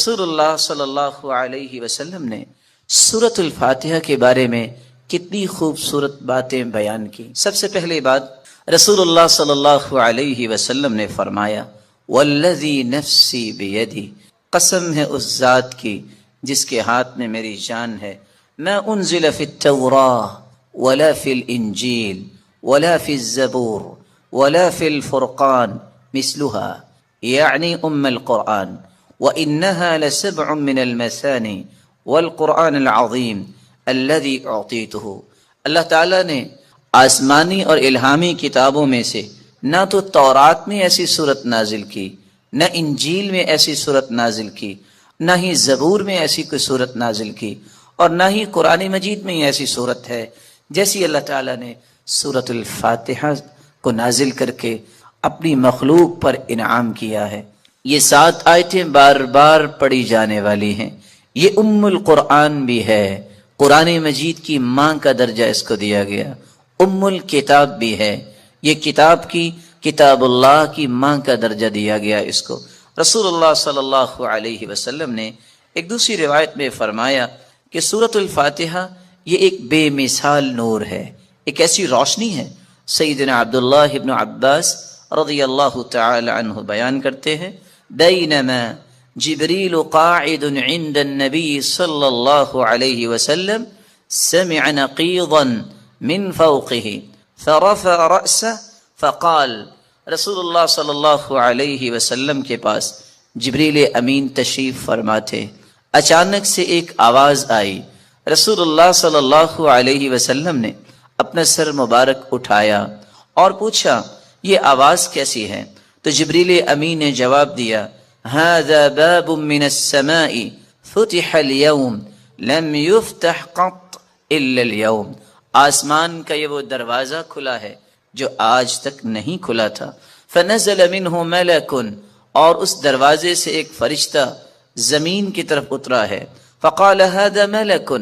رسول اللہ صلی اللہ علیہ وسلم نے سورۃ الفاتحہ کے بارے میں کتنی خوبصورت باتیں بیان کی۔ سب سے پہلی بات، رسول اللہ صلی اللہ علیہ وسلم نے فرمایا والذی نفسی بیدی، قسم ہے اس ذات کی جس کے ہاتھ میں میری جان ہے، ما انزل فی التوراۃ ولا فی الانجیل ولا فی الزبور ولا فی الفرقان مثلها یعنی القرآن، وإنها لسبع من المثانی والقرآن العظیم الذي اعطیتہ۔ اللہ تعالیٰ نے آسمانی اور الہامی کتابوں میں سے نہ تو تورات میں ایسی صورت نازل کی، نہ انجیل میں ایسی صورت نازل کی، نہ ہی زبور میں ایسی کوئی صورت نازل کی، اور نہ ہی قرآن مجید میں ایسی صورت ہے جیسی اللہ تعالیٰ نے سورۃ الفاتحہ کو نازل کر کے اپنی مخلوق پر انعام کیا ہے۔ یہ 7 آیتیں بار بار پڑھی جانے والی ہیں۔ یہ القرآن بھی ہے، قرآن مجید کی ماں کا درجہ اس کو دیا گیا، الکتاب بھی ہے، یہ کتاب اللہ کی ماں کا درجہ دیا گیا اس کو۔ رسول اللہ صلی اللہ علیہ وسلم نے ایک دوسری روایت میں فرمایا کہ سورۃ الفاتحہ یہ ایک بے مثال نور ہے، ایک ایسی روشنی ہے۔ سیدنا عبداللہ ابن عباس رضی اللہ تعالی عنہ بیان کرتے ہیں، بینما جبریل قاعد عند النبی صلی اللہ علیہ وسلم سمع نقیضا من فوقه فرفع رأسه فقال، رسول اللہ صلی اللہ علیہ وسلم کے پاس جبریل امین تشریف فرما تھے، اچانک سے ایک آواز آئی۔ رسول اللہ صلی اللہ علیہ وسلم نے اپنا سر مبارک اٹھایا اور پوچھا یہ آواز کیسی ہے؟ تو جبریل امین نے جواب دیا، هذا باب من السماء فتح اليوم لم يفتح قط الا اليوم، آسمان کا یہ وہ دروازہ کھلا ہے جو آج تک نہیں کھلا تھا۔ فنزل منه ملک، اور اس دروازے سے ایک فرشتہ زمین کی طرف اترا ہے۔ فقال هذا ملک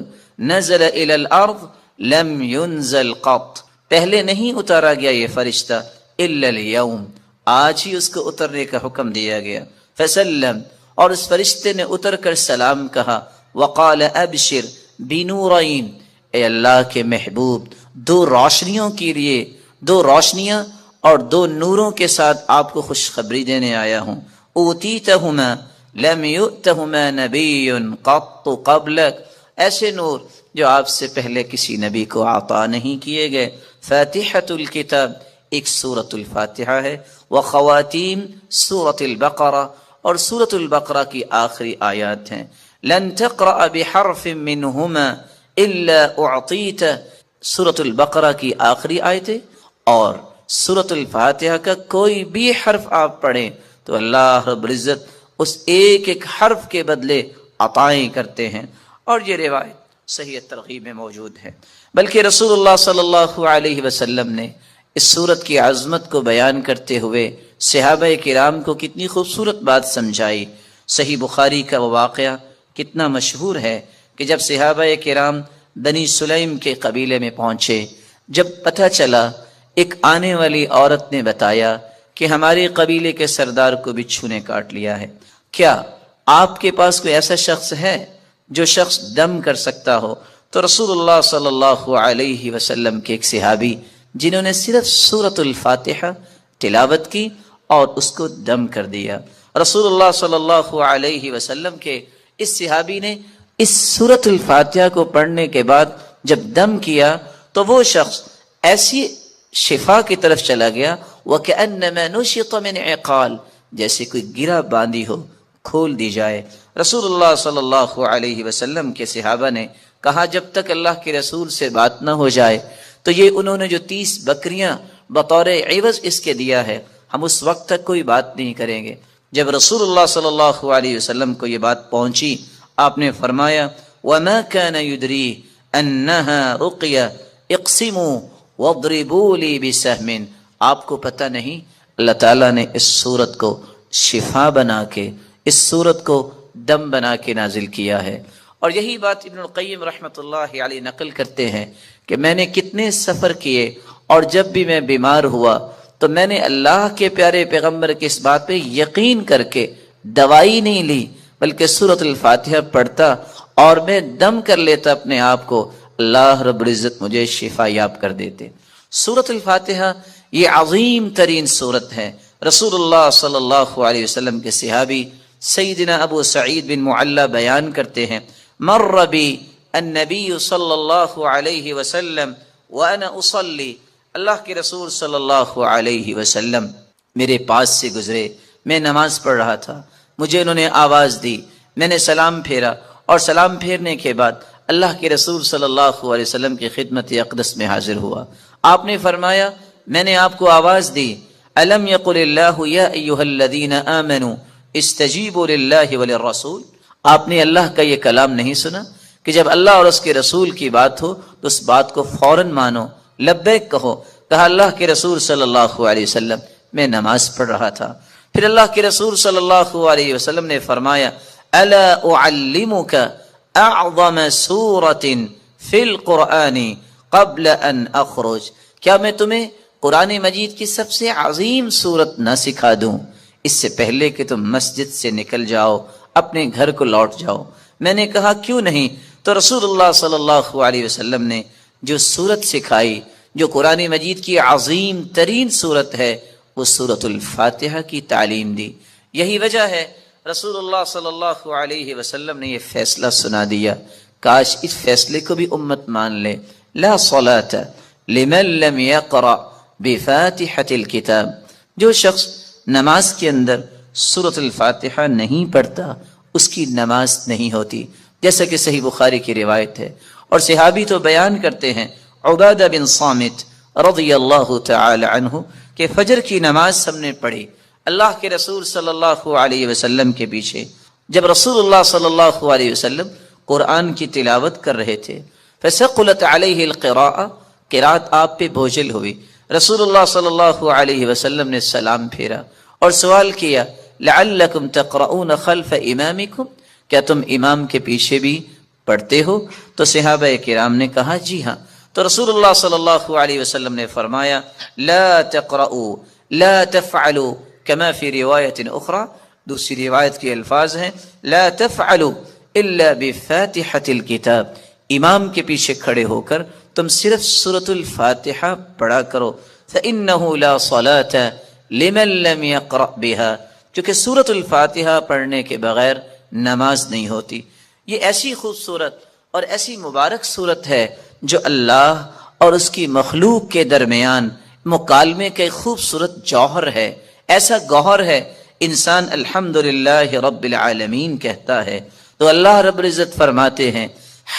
نزل الى الارض لم ينزل قط، پہلے نہیں اتارا گیا یہ فرشتہ الا اليوم، آج ہی اس کو اترنے کا حکم دیا گیا۔ فسلم، اور اس فرشتے نے اتر کر سلام کہا۔ وقال ابشر بنورین، اے اللہ کے محبوب 2 روشنیوں کے لیے، 2 روشنیاں اور 2 نوروں کے ساتھ آپ کو خوشخبری دینے آیا ہوں۔ اوتیتہما لم یؤتہما نبی قط قبلک، ایسے نور جو آپ سے پہلے کسی نبی کو عطا نہیں کیے گئے۔ فاتحۃ الکتاب، ایک سورۃ الفاتحہ ہے، وخواتیم سورۃ البقرہ، اور سورۃ البقرہ کی آخری آیات ہیں۔ لن تقرأ بحرف منہما الا اعطیت، سورۃ البقرہ کی آخری آیتیں اور سورۃ الفاتحہ کا کوئی بھی حرف آپ پڑھیں تو اللہ رب العزت اس ایک ایک حرف کے بدلے عطائیں کرتے ہیں، اور یہ روایت صحیح ترغیب میں موجود ہے۔ بلکہ رسول اللہ صلی اللہ علیہ وسلم نے اس سورت کی عظمت کو بیان کرتے ہوئے صحابہ کرام کو کتنی خوبصورت بات سمجھائی۔ صحیح بخاری کا وہ واقعہ کتنا مشہور ہے کہ جب صحابہ کرام بنی سلیم کے قبیلے میں پہنچے، جب پتہ چلا، ایک آنے والی عورت نے بتایا کہ ہمارے قبیلے کے سردار کو بچھو نے کاٹ لیا ہے، کیا آپ کے پاس کوئی ایسا شخص ہے جو شخص دم کر سکتا ہو؟ تو رسول اللہ صلی اللہ علیہ وسلم کے ایک صحابی جنہوں نے صرف سورۃ الفاتحہ تلاوت کی اور اس کو دم کر دیا، رسول اللہ صلی اللہ علیہ وسلم کے اس صحابی نے اس سورۃ الفاتحہ کو پڑھنے کے بعد جب دم کیا تو وہ شخص ایسی شفا کی طرف چلا گیا، وَكَأَنَّمَا نُشِطَ مِنْ عِقَالٍ، جیسے کوئی گرہ باندھی ہو کھول دی جائے۔ رسول اللہ صلی اللہ علیہ وسلم کے صحابہ نے کہا جب تک اللہ کے رسول سے بات نہ ہو جائے تو یہ انہوں نے جو 30 بکریاں بطور عوض اس کے دیا ہے، ہم اس وقت تک کوئی بات نہیں کریں گے۔ جب رسول اللہ صلی اللہ علیہ وسلم کو یہ بات پہنچی، آپ نے فرمایا وَمَا كَانَ يُدْرِي أَنَّهَا رُقْيَةٌ اقْسِمُوا وَاضْرِبُوا لِي بِسَهْمٍ، آپ کو پتہ نہیں اللہ تعالیٰ نے اس سورت کو شفا بنا کے، اس سورت کو دم بنا کے نازل کیا ہے۔ اور یہی بات ابن القیم رحمۃ اللہ علیہ نقل کرتے ہیں کہ میں نے کتنے سفر کیے اور جب بھی میں بیمار ہوا تو میں نے اللہ کے پیارے پیغمبر کی اس بات پہ یقین کر کے دوائی نہیں لی بلکہ سورۃ الفاتحہ پڑھتا اور میں دم کر لیتا اپنے آپ کو، اللہ رب العزت مجھے شفا یاب کر دیتے۔ سورۃ الفاتحہ یہ عظیم ترین سورت ہے۔ رسول اللہ صلی اللہ علیہ وسلم کے صحابی سیدنا ابو سعید بن معلی بیان کرتے ہیں، مر بی النبی صلی اللہ علیہ وسلم وانا اصلی، اللہ کے رسول صلی اللہ علیہ وسلم میرے پاس سے گزرے، میں نماز پڑھ رہا تھا، مجھے انہوں نے آواز دی، میں نے سلام پھیرا، اور سلام پھیرنے کے بعد اللہ کے رسول صلی اللہ علیہ وسلم کی خدمت اقدس میں حاضر ہوا۔ آپ نے فرمایا، میں نے آپ کو آواز دی، الم یقل اللہ یا ایھا الذین آمنوا استجیبوا للہ وللرسول، آپ نے اللہ کا یہ کلام نہیں سنا کہ جب اللہ اور اس کے رسول کی بات ہو تو اس بات کو فوراً مانو، لبیک کہو۔ کہا اللہ کے رسول صلی اللہ علیہ وسلم میں نماز پڑھ رہا تھا۔ پھر اللہ کے رسول صلی اللہ علیہ وسلم نے فرمایا، الا اعلمک اعظم سورۃ فی القرآن قبل ان اخرج، کیا میں تمہیں قرآن مجید کی سب سے عظیم سورت نہ سکھا دوں اس سے پہلے کہ تم مسجد سے نکل جاؤ، اپنے گھر کو لوٹ جاؤ؟ میں نے کہا کیوں نہیں؟ تو رسول اللہ صلی اللہ علیہ وسلم نے جو سورت سکھائی، جو قرآن مجید کی عظیم ترین سورت ہے، وہ سورۃ الفاتحہ کی تعلیم دی۔ یہی وجہ ہے رسول اللہ صلی اللہ علیہ وسلم نے یہ فیصلہ سنا دیا، کاش اس فیصلے کو بھی امت مان لے، لا صلاۃ لمن لم یقرأ بفاتحۃ الکتاب، جو شخص نماز کے اندر سورۃ الفاتحہ نہیں پڑھتا اس کی نماز نہیں ہوتی، جیسا کہ صحیح بخاری کی روایت ہے۔ اور صحابی تو بیان کرتے ہیں، عبادہ بن صامت رضی اللہ تعالی عنہ کہ فجر کی نماز ہم نے پڑھی اللہ کے رسول صلی اللہ علیہ وسلم کے پیچھے، جب رسول اللہ صلی اللہ علیہ وسلم قرآن کی تلاوت کر رہے تھے، فثقلت علیہ القراءۃ، قرات آپ پہ بوجھل ہوئی، رسول اللہ صلی اللہ علیہ وسلم نے سلام پھیرا اور سوال کیا، لعلکم تقرؤون خلف امامکم، کیا تم امام کے پیچھے بھی پڑھتے ہو؟ تو صحابہ کرام نے کہا جی ہاں۔ تو رسول اللہ صلی اللہ علیہ وسلم نے فرمایا، لا تقرؤوا لا تفعلوا کما فی روایت اخری، دوسری روایت کے الفاظ ہیں، لا تفعلوا الا بفاتحۃ الکتاب، امام کے پیچھے کھڑے ہو کر تم صرف سورۃ الفاتحہ پڑھا کرو، فإنہ لا صلاۃ لمن لم یقرأ بها، کیونکہ سورۃ الفاتحہ پڑھنے کے بغیر نماز نہیں ہوتی۔ یہ ایسی خوبصورت اور ایسی مبارک صورت ہے جو اللہ اور اس کی مخلوق کے درمیان مکالمے کا ایک خوبصورت جوہر ہے، ایسا گوہر ہے، انسان الحمدللہ رب العالمین کہتا ہے تو اللہ رب العزت فرماتے ہیں،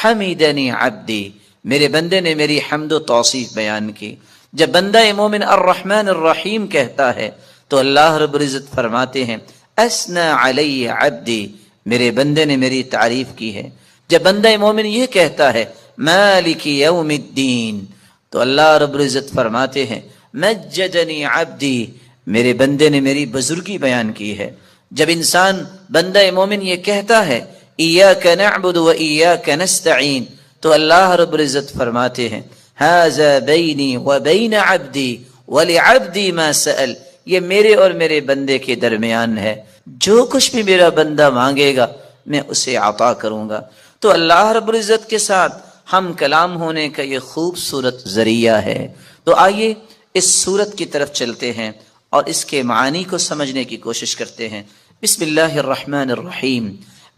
حمیدنی عبدی، میرے بندے نے میری حمد و توصیف بیان کی۔ جب بندہ مومن الرحمن الرحیم کہتا ہے تو اللہ رب العزت فرماتے ہیں، اثنى علی عبدی، میرے بندے نے میری تعریف کی ہے۔ جب بندہ مومن یہ کہتا ہے مالک یوم الدین تو اللہ رب العزت فرماتے ہیں، مجدنی عبدی، میرے بندے نے میری بزرگی بیان کی ہے۔ جب انسان بندہ مومن یہ کہتا ہے ایاک نعبد و ایاک نستعین تو اللہ رب العزت فرماتے ہیں، ھذا بینی و بین عبدی ولعبدی ما سأل، یہ میرے اور میرے بندے کے درمیان ہے، جو کچھ بھی میرا بندہ مانگے گا میں اسے عطا کروں گا۔ تو اللہ رب العزت کے ساتھ ہم کلام ہونے کا یہ خوبصورت ذریعہ ہے۔ تو آئیے اس سورت کی طرف چلتے ہیں اور اس کے معانی کو سمجھنے کی کوشش کرتے ہیں۔ بسم اللہ الرحمن الرحیم،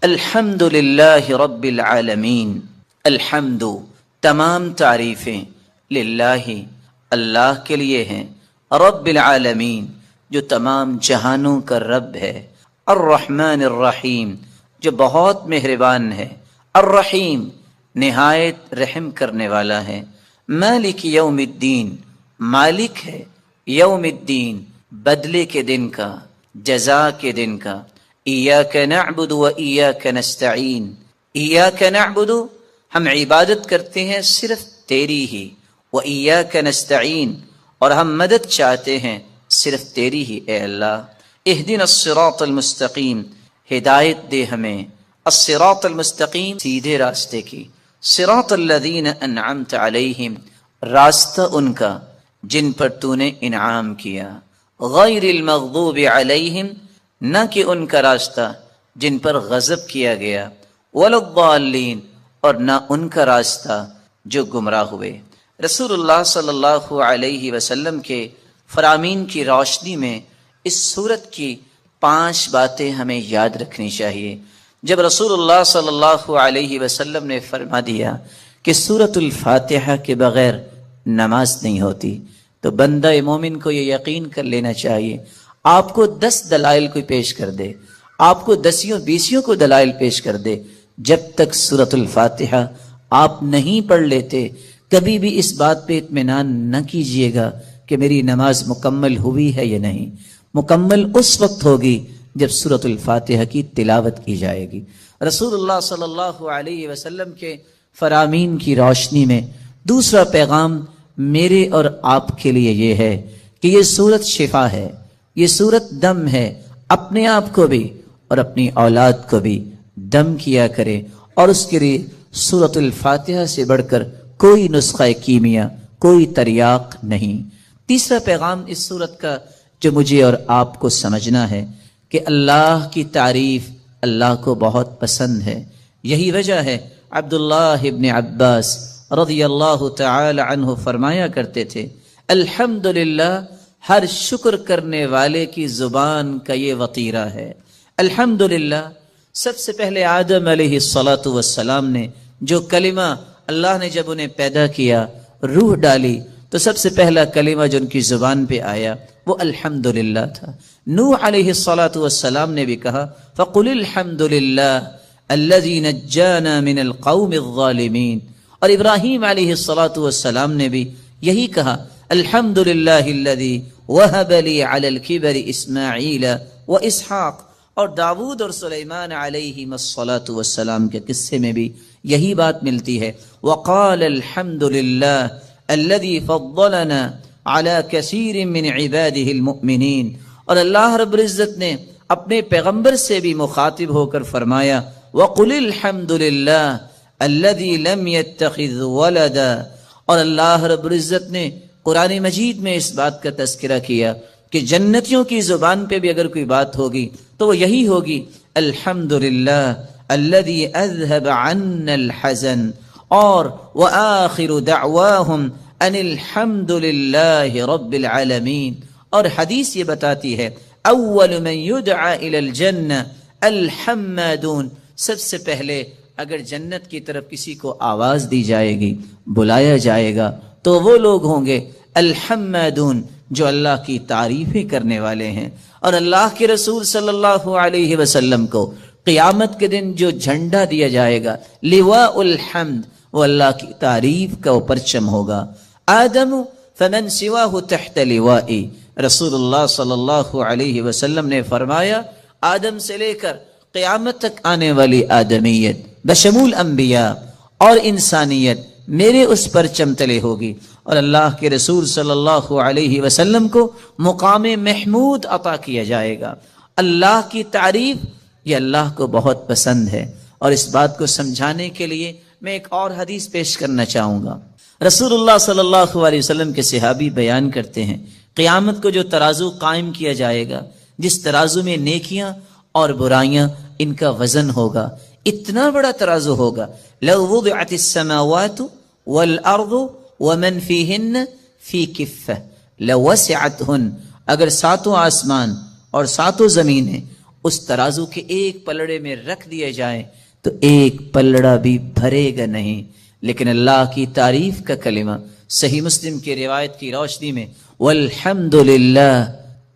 الحمد للہ رب العالمین، الحمد، تمام تعریفیں، للہ، اللہ کے لیے ہیں، رب العالمین، جو تمام جہانوں کا رب ہے، الرحمن الرحیم، جو بہت مہربان ہے، الرحیم، نہایت رحم کرنے والا ہے، مالک یوم الدین، مالک ہے یوم الدین، بدلے کے دن کا، جزا کے دن کا، ایاک نعبد و ایاک نستعین، ایاک نعبد، ہم عبادت کرتے ہیں صرف تیری ہی، و ایاک نستعین، اور ہم مدد چاہتے ہیں صرف تیری ہی اے اللہ۔ اہدنا الصراط المستقیم، ہدایت دے ہمیں، الصراط المستقیم، سیدھے راستے کی، صراط الذین انعمت علیہم، راستہ ان کا جن پر تو نے انعام کیا، غیر المغضوب علیہم، نہ کہ ان کا راستہ جن پر غضب کیا گیا، وللضالین، اور نہ ان کا راستہ جو گمراہ ہوئے۔ رسول اللہ صلی اللہ علیہ وسلم کے فرامین کی روشنی میں اس سورت کی 5 باتیں ہمیں یاد رکھنی چاہیے۔ جب رسول اللہ صلی اللہ علیہ وسلم نے فرما دیا کہ سورۃ الفاتحہ کے بغیر نماز نہیں ہوتی، تو بندہ مومن کو یہ یقین کر لینا چاہیے، آپ کو 10 دلائل کوئی پیش کر دے، آپ کو 10 کو دلائل پیش کر دے، جب تک سورۃ الفاتحہ آپ نہیں پڑھ لیتے کبھی بھی اس بات پہ اطمینان نہ کیجیے گا کہ میری نماز مکمل ہوئی ہے یا نہیں۔ مکمل اس وقت ہوگی جب سورۃ الفاتحہ کی تلاوت کی جائے گی۔ رسول اللہ صلی اللہ علیہ وسلم کے فرامین کی روشنی میں دوسرا پیغام میرے اور آپ کے لیے یہ ہے کہ یہ سورت شفا ہے، یہ سورت دم ہے۔ اپنے آپ کو بھی اور اپنی اولاد کو بھی دم کیا کرے، اور اس کے لیے سورۃ الفاتحہ سے بڑھ کر کوئی نسخہ کیمیا، کوئی تریاق نہیں۔ تیسرا پیغام اس سورت کا جو مجھے اور آپ کو سمجھنا ہے کہ اللہ کی تعریف اللہ کو بہت پسند ہے۔ یہی وجہ ہے عبداللہ ابن عباس رضی اللہ تعالی عنہ فرمایا کرتے تھے، الحمدللہ ہر شکر کرنے والے کی زبان کا یہ وطیرہ ہے۔ الحمدللہ، سب سے پہلے آدم علیہ السلام نے جو کلمہ اللہ نے جب انہیں پیدا کیا، روح ڈالی، تو سب سے پہلا کلمہ جو ان کی زبان پہ آیا وہ الحمدللہ تھا۔ نوح علیہ السلام نے بھی کہا فَقُلِ الْحَمْدُ لِلَّهِ الَّذِي نَجَّانَا مِنَ الْقَوْمِ الظَّالِمِينَ، اور ابراہیم علیہ السلام نے بھی یہی کہا الحمدللہ الذی وہب لی علی الکبر اسماعیل و اسحاق، اور داود اور سلیمان علیہم السلام کے قصے میں بھی یہی بات ملتی ہے، وقال الحمدللہ الذی فضلنا علی کثیر من عباده المؤمنین، اور اللہ رب العزت نے اپنے پیغمبر سے بھی مخاطب ہو کر فرمایا وقل الحمدللہ الذی لم يتخذ ولدا، اور اللہ رب العزت نے قرآن مجید میں اس بات کا تذکرہ کیا کہ جنتیوں کی زبان پہ بھی اگر کوئی بات ہوگی تو وہ یہی ہوگی الحمدللہ الذی اذهب عنا الحزن، اور وآخر دعواہم ان الحمدللہ رب العالمین، اور حدیث یہ بتاتی ہے اول من یدعى الى الجنہ الحمادون، سب سے پہلے اگر جنت کی طرف کسی کو آواز دی جائے گی، بلایا جائے گا، تو وہ لوگ ہوں گے الحمادون جو اللہ کی تعریفیں کرنے والے ہیں۔ اور اللہ کے رسول صلی اللہ علیہ وسلم کو قیامت کے دن جو جھنڈا دیا جائے گا لواء الحمد، وہ اللہ کی تعریف کا وہ پرچم ہوگا۔ آدم فمن سواہ تحت لوائی، رسول اللہ صلی اللہ علیہ وسلم نے فرمایا آدم سے لے کر قیامت تک آنے والی آدمیت بشمول انبیاء اور انسانیت میرے اس پرچم تلے ہوگی، اور اللہ کے رسول صلی اللہ علیہ وسلم کو مقام محمود عطا کیا جائے گا۔ اللہ کی تعریف یہ اللہ کو بہت پسند ہے، اور اس بات کو سمجھانے کے لیے میں ایک اور حدیث پیش کرنا چاہوں گا۔ رسول اللہ صلی اللہ علیہ وسلم کے صحابی بیان کرتے ہیں قیامت کو جو ترازو قائم کیا جائے گا، جس ترازو میں نیکیاں اور برائیاں ان کا وزن ہوگا، اتنا بڑا ترازو ہوگا، لو وضعت السماوات والارض ومن فیہن فی کفہ لوسعتہن، اگر 7 آسمان اور 7 زمینیں اس ترازو کے ایک پلڑے میں رکھ دیے جائیں تو ایک پلڑا بھی بھرے گا نہیں۔ لیکن اللہ کی تعریف کا کلمہ صحیح مسلم کی روایت کی روشنی میں والحمدللہ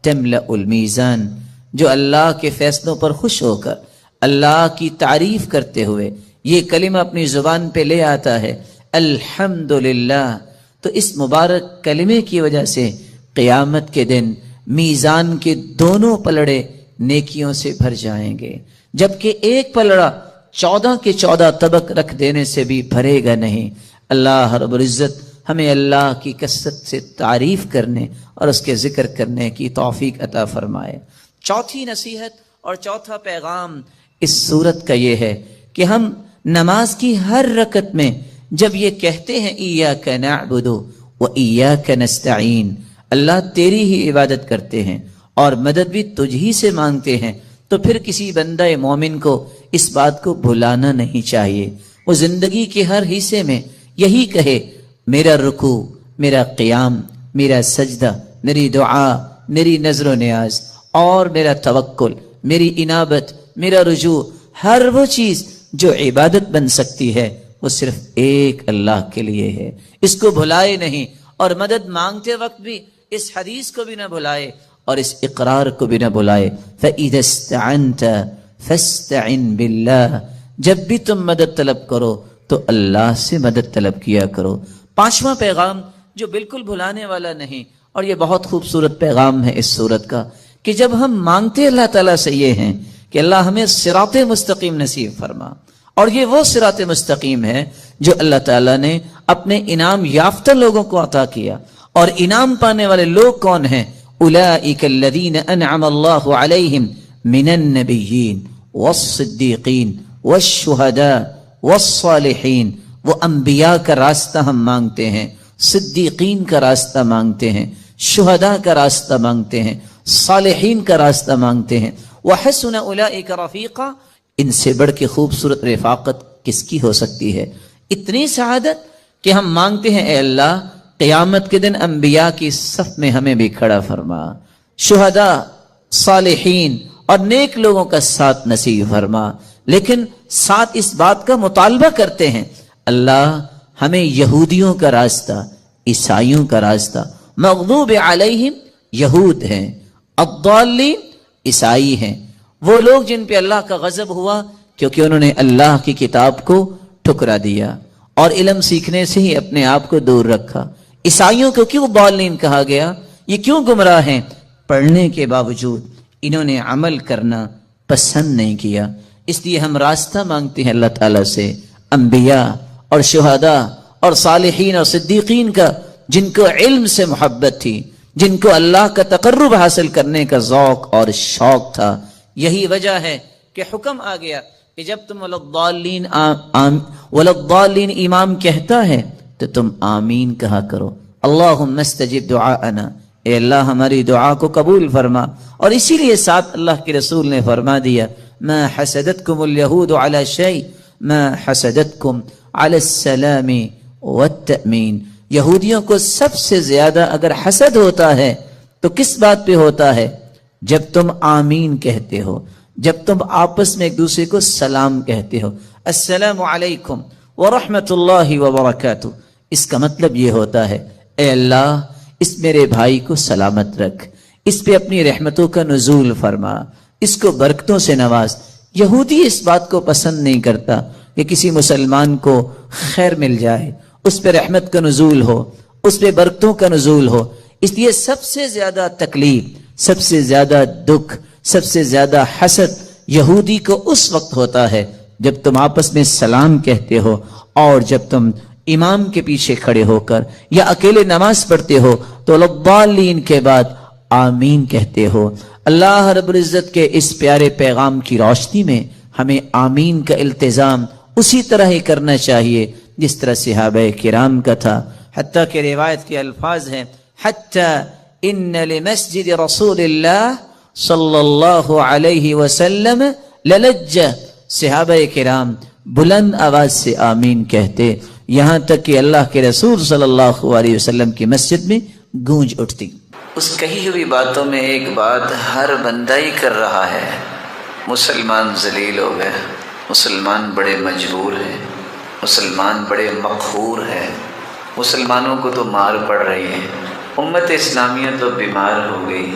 تملأ المیزان، جو اللہ کے فیصلوں پر خوش ہو کر اللہ کی تعریف کرتے ہوئے یہ کلمہ اپنی زبان پہ لے آتا ہے الحمدللہ، تو اس مبارک کلمے کی وجہ سے قیامت کے دن میزان کے دونوں پلڑے نیکیوں سے بھر جائیں گے، جبکہ ایک پلڑا 14 کے 14 طبق رکھ دینے سے بھی بھرے گا نہیں۔ اللہ رب العزت ہمیں اللہ کی کثرت سے تعریف کرنے اور اس کے ذکر کرنے کی توفیق عطا فرمائے۔ چوتھی نصیحت اور چوتھا پیغام اس سورت کا یہ ہے کہ ہم نماز کی ہر رکعت میں جب یہ کہتے ہیں ایاک نعبد و ایاک نستعین، اللہ تیری ہی عبادت کرتے ہیں اور مدد بھی تجھ ہی سے مانگتے ہیں، تو پھر کسی بندہ مومن کو اس بات کو بھلانا نہیں چاہیے. وہ زندگی کے ہر حصے میں یہی کہے میرا رکوع، میرا قیام، میرا سجدہ، میری دعا، میری نظر و نیاز اور میرا توکل، میری انابت، میرا رجوع، ہر وہ چیز جو عبادت بن سکتی ہے وہ صرف ایک اللہ کے لیے ہے. اس کو بھلائے نہیں، اور مدد مانگتے وقت بھی اس حدیث کو بھی نہ بھلائے اور اس اقرار کو بھی نہ بھلائے. فَإِذَا اسْتَعَنْتَ فَاسْتَعِنْ بِاللَّهِ، جب بھی تم مدد طلب کرو تو اللہ سے مدد طلب کیا کرو. پانچواں پیغام جو بالکل بھلانے والا نہیں، اور یہ بہت خوبصورت پیغام ہے اس سورت کا، کہ جب ہم مانگتے اللہ تعالیٰ سے یہ ہیں کہ اللہ ہمیں صراط مستقیم نصیب فرما، اور یہ وہ صراط مستقیم ہے جو اللہ تعالیٰ نے اپنے انعام یافتہ لوگوں کو عطا کیا. اور انعام پانے والے لوگ کون ہیں؟ اولئک الذین انعم اللہ علیہم من النبیین والصدیقین والشہداء والصالحین. وہ انبیاء کا راستہ ہم مانگتے ہیں، صدیقین کا راستہ مانگتے ہیں، شہداء کا راستہ مانگتے ہیں، صالحین کا راستہ مانگتے ہیں. وحسن اولئک رفیقا، ان سے بڑھ کے خوبصورت رفاقت کس کی ہو سکتی ہے؟ اتنی سعادت کہ ہم مانگتے ہیں اے اللہ قیامت کے دن انبیاء کی صف میں ہمیں بھی کھڑا فرما، شہداء، صالحین اور نیک لوگوں کا ساتھ نصیب فرما. لیکن ساتھ اس بات کا مطالبہ کرتے ہیں اللہ ہمیں یہودیوں کا راستہ، عیسائیوں کا راستہ، مغضوب علیہم یہود ہیں، الضالین عیسائی ہیں، وہ لوگ جن پہ اللہ کا غضب ہوا کیونکہ انہوں نے اللہ کی کتاب کو ٹھکرا دیا اور علم سیکھنے سے ہی اپنے آپ کو دور رکھا. عیسائیوں کو کیوں ضالین کہا گیا؟ یہ کیوں گمراہ ہیں؟ پڑھنے کے باوجود انہوں نے عمل کرنا پسند نہیں کیا. اس لیے ہم راستہ مانگتے ہیں اللہ تعالیٰ سے انبیاء اور شہداء اور صالحین اور صدیقین کا، جن کو علم سے محبت تھی، جن کو اللہ کا تقرب حاصل کرنے کا ذوق اور شوق تھا. یہی وجہ ہے کہ حکم آ گیا کہ جب تم ولضالین امام کہتا ہے تو تم آمین کہا کرو. اللہم استجب دعاءنا، اے اللہ ہماری دعا کو قبول فرما. اور اسی لیے ساتھ اللہ کے رسول نے فرما دیا ما حسدتکم الیہود علی شیء ما حسدتکم علی السلام والتأمین. یہودیوں کو سب سے زیادہ اگر حسد ہوتا ہے تو کس بات پہ ہوتا ہے؟ جب تم آمین کہتے ہو، جب تم آپس میں ایک دوسرے کو سلام کہتے ہو، السلام علیکم ورحمۃ اللہ وبرکاتہ. اس کا مطلب یہ ہوتا ہے اے اللہ اس میرے بھائی کو سلامت رکھ، اس پہ اپنی رحمتوں کا نزول فرما، اس کو برکتوں سے نواز. یہودی اس بات کو پسند نہیں کرتا کہ کسی مسلمان کو خیر مل جائے، اس پہ رحمت کا نزول ہو، اس پہ برکتوں کا نزول ہو. اس لیے سب سے زیادہ تکلیف، سب سے زیادہ دکھ، سب سے زیادہ حسد یہودی کو اس وقت ہوتا ہے جب تم آپس میں سلام کہتے ہو اور جب تم امام کے پیچھے کھڑے ہو کر یا اکیلے نماز پڑھتے ہو تو الضالین کے بعد آمین کہتے ہو. اللہ رب العزت کے اس پیارے پیغام کی روشنی میں ہمیں آمین کا التزام اسی طرح ہی کرنا چاہیے جس طرح صحابہ کرام کا تھا. حتیٰ کہ روایت کے الفاظ ہیں حتیٰ ان لمسجد رسول اللہ صلی اللہ علیہ وسلم للجہ. صحابہ کرام بلند آواز سے آمین کہتے یہاں تک کہ اللہ کے رسول صلی اللہ علیہ وسلم کی مسجد میں گونج اٹھتی. اس کہی ہوئی باتوں میں ایک بات ہر بندہ ہی کر رہا ہے. مسلمان ذلیل ہو گئے، مسلمان بڑے مجبور ہیں، مسلمان بڑے مقہور ہیں، مسلمانوں کو تو مار پڑ رہی ہے، امت اسلامیہ تو بیمار ہو گئی،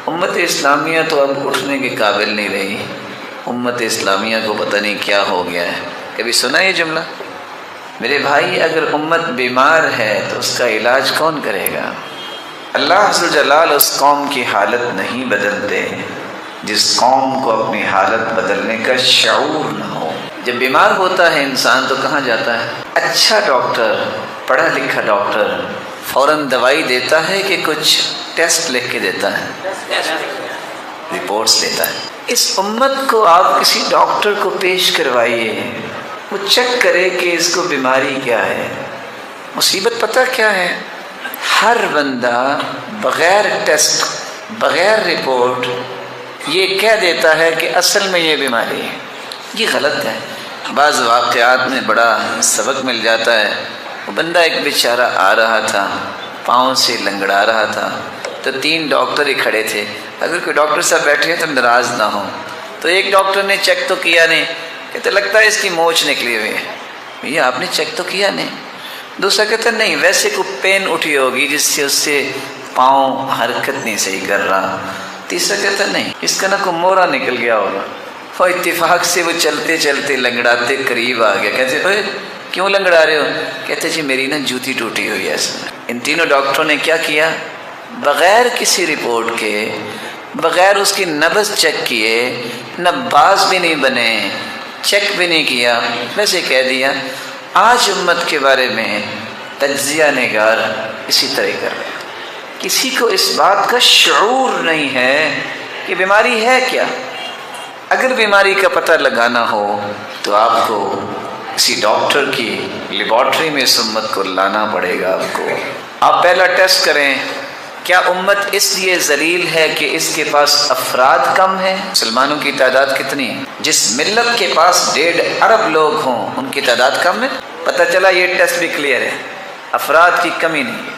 امت اسلامیہ تو اب اٹھنے کے قابل نہیں رہی، امت اسلامیہ کو پتہ نہیں کیا ہو گیا ہے. کبھی سنا یہ جملہ؟ میرے بھائی اگر امت بیمار ہے تو اس کا علاج کون کرے گا؟ اللہ عز و جلال اس قوم کی حالت نہیں بدلتے جس قوم کو اپنی حالت بدلنے کا شعور نہ ہو. جب بیمار ہوتا ہے انسان تو کہاں جاتا ہے؟ اچھا ڈاکٹر، پڑھا لکھا ڈاکٹر فوراً دوائی دیتا ہے کہ کچھ ٹیسٹ لکھ کے دیتا ہے، رپورٹس دیتا ہے. اس امت کو آپ کسی ڈاکٹر کو پیش کروائیے، وہ چیک کرے کہ اس کو بیماری کیا ہے. مصیبت پتہ کیا ہے؟ ہر بندہ بغیر ٹیسٹ، بغیر رپورٹ یہ کہہ دیتا ہے کہ اصل میں یہ بیماری ہے. یہ غلط ہے. بعض واقعات میں بڑا سبق مل جاتا ہے. وہ بندہ ایک بیچارہ آ رہا تھا، پاؤں سے لنگڑا رہا تھا، تو 3 ڈاکٹر ہی کھڑے تھے. اگر کوئی ڈاکٹر صاحب بیٹھے ہیں تو ناراض نہ ہوں. تو ایک ڈاکٹر نے چیک تو کیا نہیں، کہتے لگتا ہے اس کی موچ نکلی ہوئی ہے. بھیا آپ نے چیک تو کیا نہیں. دوسرا کہتا نہیں، ویسے کوئی پین اٹھی ہوگی جس سے اس سے پاؤں حرکت نہیں صحیح کر رہا. تیسرا کہتا نہیں، اس کا نہ کوئی مورا نکل گیا ہوگا. اور اتفاق سے وہ چلتے چلتے لنگڑاتے قریب آ گیا. کہتے اوے کیوں لنگڑا رہے ہو؟ کہتے جی میری نا جوتی ٹوٹی ہوئی ہے. ان تینوں ڈاکٹروں نے کیا کیا؟ بغیر کسی رپورٹ کے، بغیر اس کی نبض چیک کیے، نہ باز بھی نہیں بنے، چیک بھی نہیں کیا، ویسے کہہ دیا. آج امت کے بارے میں تجزیہ نگار اسی طرح کر رہے ہیں. کسی کو اس بات کا شعور نہیں ہے کہ بیماری ہے کیا. اگر بیماری کا پتہ لگانا ہو تو آپ کو کسی ڈاکٹر کی لیبارٹری میں اس امت کو لانا پڑے گا. آپ پہلا ٹیسٹ کریں، کیا امت اس لیے ذلیل ہے کہ اس کے پاس افراد کم ہیں؟ مسلمانوں کی تعداد کتنی ہے؟ جس ملت کے پاس 1.5 ارب لوگ ہوں ان کی تعداد کم ہے. پتہ چلا یہ ٹیسٹ بھی کلیئر ہے، افراد کی کمی نہیں ہے.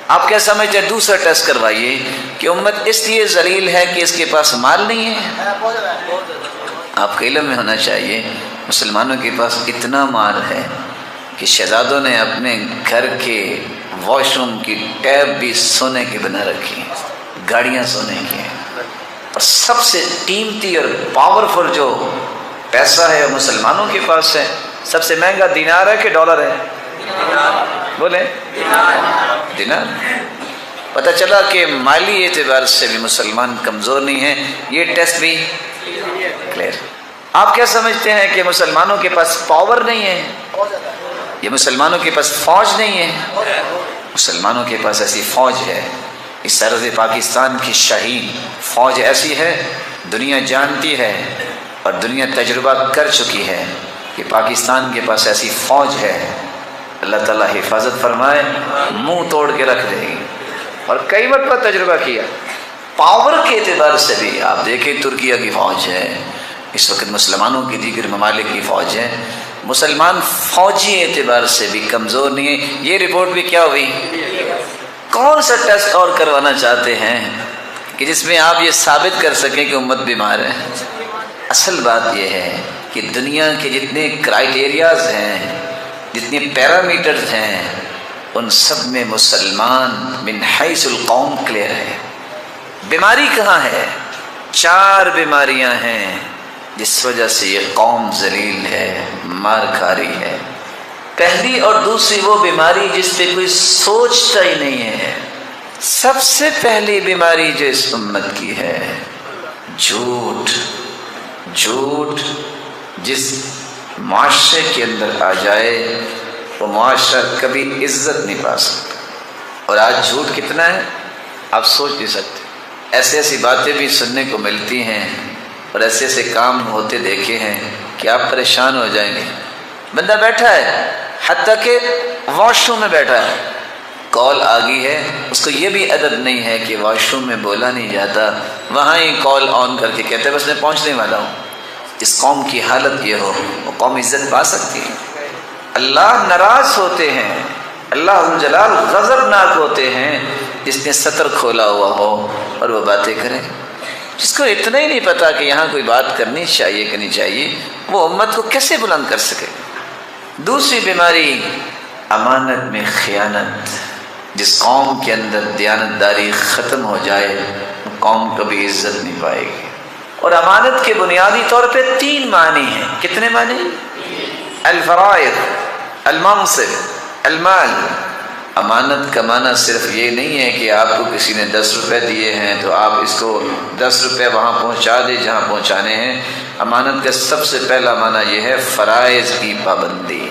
آپ کیا سمجھتے ہیں؟ دوسرا ٹیسٹ کروائیے کہ امت اس لیے ذلیل ہے کہ اس کے پاس مال نہیں ہے. آپ کے علم میں ہونا چاہیے مسلمانوں کے پاس اتنا مال ہے کہ شہزادوں نے اپنے گھر کے واش روم کی ٹیب بھی سونے کی بنا رکھی ہیں، گاڑیاں سونے کی ہیں. اور سب سے قیمتی اور پاورفل جو پیسہ ہے وہ مسلمانوں کے پاس ہے. سب سے مہنگا دینار ہے کہ ڈالر ہے؟ بولیں دینار. پتہ چلا کہ مالی اعتبار سے بھی مسلمان کمزور نہیں ہیں. یہ ٹیسٹ بھی کلیئر. آپ کیا سمجھتے ہیں کہ مسلمانوں کے پاس پاور نہیں ہے؟ یہ مسلمانوں کے پاس فوج نہیں ہے؟ مسلمانوں کے پاس ایسی فوج ہے. اس سرحد پاکستان کی شاہین فوج ایسی ہے، دنیا جانتی ہے اور دنیا تجربہ کر چکی ہے کہ پاکستان کے پاس ایسی فوج ہے. اللہ تعالیٰ حفاظت فرمائے، منہ توڑ کے رکھ دے گی. اور کئی مرتبہ تجربہ کیا. پاور کے اعتبار سے بھی آپ دیکھیں ترکیہ کی فوج ہے، اس وقت مسلمانوں کی دیگر ممالک کی فوج ہے. مسلمان فوجی اعتبار سے بھی کمزور نہیں ہے. یہ رپورٹ بھی کیا ہوئی؟ کون سا ٹیسٹ اور کروانا چاہتے ہیں کہ جس میں آپ یہ ثابت کر سکیں کہ امت بیمار ہے؟ اصل بات یہ ہے کہ دنیا کے جتنے کرائیٹیریاز ہیں، جتنے پیرامیٹرز ہیں، ان سب میں مسلمان من حیث القوم کلیئر ہے. بیماری کہاں ہے؟ 4 بیماریاں ہیں جس وجہ سے یہ قوم ذلیل ہے، مار کھا رہی ہے. پہلی اور دوسری وہ بیماری جس پہ کوئی سوچتا ہی نہیں ہے. سب سے پہلی بیماری جو اس امت کی ہے، جھوٹ. جھوٹ جس معاشرے کے اندر آ جائے وہ معاشرہ کبھی عزت نہیں پا سکتا. اور آج جھوٹ کتنا ہے آپ سوچ نہیں سکتے. ایسی ایسی باتیں بھی سننے کو ملتی ہیں اور ایسے ایسے کام ہوتے دیکھے ہیں کہ آپ پریشان ہو جائیں گے. بندہ بیٹھا ہے، حتیٰ کہ واش روم میں بیٹھا ہے، کال آ گئی ہے، اس کو یہ بھی ادب نہیں ہے کہ واش روم میں بولا نہیں جاتا، وہاں ہی کال آن کر کے کہتے ہیں بس میں پہنچنے والا ہوں. جس قوم کی حالت یہ ہو وہ قوم عزت پا سکتی ہے؟ اللہ ناراض ہوتے ہیں، اللہ جلال غضبناک ہوتے ہیں جس نے سطر کھولا ہوا ہو اور وہ باتیں کرے. جس کو اتنا ہی نہیں پتا کہ یہاں کوئی بات کرنی چاہیے کہ نہیں چاہیے، وہ امت کو کیسے بلند کر سکے؟ دوسری بیماری امانت میں خیانت. جس قوم کے اندر دیانتداری ختم ہو جائے وہ قوم کبھی عزت نہیں پائے گی. اور امانت کے بنیادی طور پہ 3 معنی ہیں. کتنے معنی؟ الفرائض، المنصب، المال. امانت کا معنی صرف یہ نہیں ہے کہ آپ کو کسی نے 10 روپے دیے ہیں تو آپ اس کو 10 روپے وہاں پہنچا دیں جہاں پہنچانے ہیں. امانت کا سب سے پہلا معنی یہ ہے فرائض کی پابندی.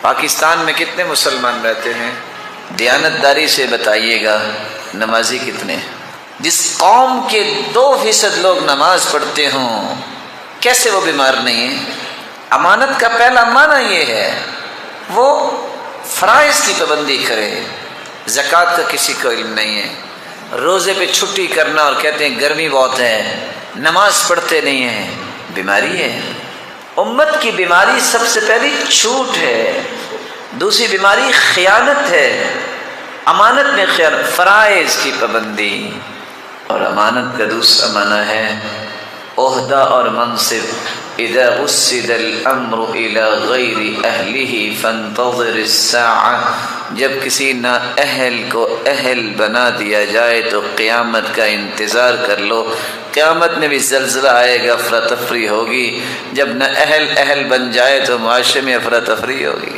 پاکستان میں کتنے مسلمان رہتے ہیں؟ دیانتداری سے بتائیے گا نمازی کتنے؟ جس قوم کے 2% لوگ نماز پڑھتے ہوں کیسے وہ بیمار نہیں ہے؟ امانت کا پہلا معنی یہ ہے وہ فرائض کی پابندی کرے. زکوٰۃ کا کسی کو علم نہیں ہے، روزے پہ چھٹی کرنا اور کہتے ہیں گرمی بہت ہے، نماز پڑھتے نہیں ہیں، بیماری ہے۔ امت کی بیماری سب سے پہلی چھوٹ ہے، دوسری بیماری خیانت ہے، امانت میں خیانت، فرائض کی پابندی، اور امانت کا دوسرا معنی ہے عہدہ اور منصب۔ اذا وسد الامر الى غیر اہلہ فانتظر الساعہ، جب کسی نااہل کو اہل بنا دیا جائے تو قیامت کا انتظار کر لو۔ قیامت میں بھی زلزلہ آئے گا، افراتفری ہوگی، جب نہ اہل بن جائے تو معاشرے میں افراتفری ہوگی۔